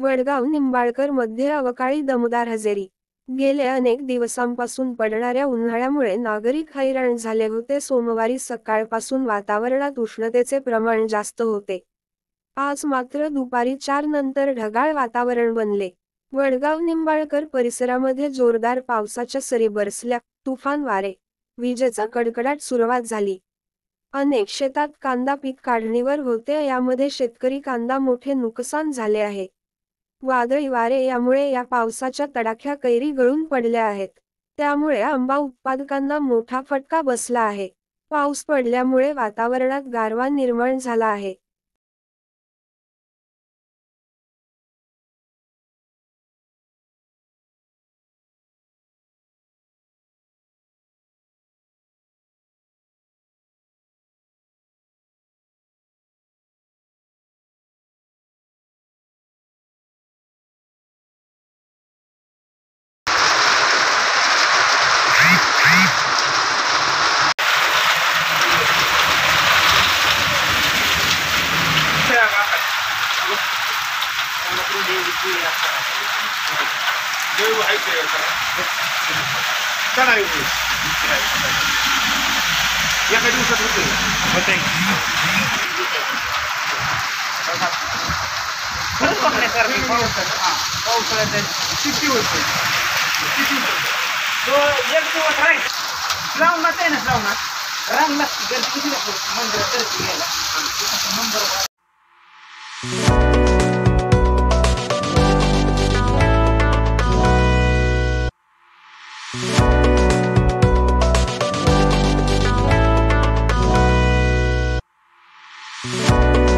वडगाव निंबाळकर मध्ये अवकाळी दमदार हजेरी। गेल्या अनेक दिवसांपासून पडणाऱ्या उन्हाळ्यामुळे नागरिक हैराण झाले होते। सोमवारी सकाळपासून वातावरणात उष्णतेचे प्रमाण जास्त होते। आज मात्र दुपारी 4 नंतर ढगाळ वातावरण बनले। वडगाव निंबाळकर परिसरामध्ये जोरदार पावसाच्या सरी बरसल्या, तुफान वारे, विजेचा कडकडाट सुरुवात झाली। अनेक शेतात कांदा पीक काढणीवर होते, यामध्ये शेतकरी कांदा मोठे नुकसान झाले आहे। वादळी वारे यामुळे या पावसाच्या तडाख्या कैरी गळून पडल्या आहेत। त्यामुळे आंबा उत्पादकांना मोठा फटका बसला आहे। पाऊस पडल्यामुळे वातावरणात गारवा निर्माण झाला आहे। एका दिवसात होते पावसाळ्यात किती होते तो एक दिवस राहील श्रावणात आहे ना श्रावणात रांग लागते गर्दी किती मंदिरात गर्दी घ्यायला नंबर you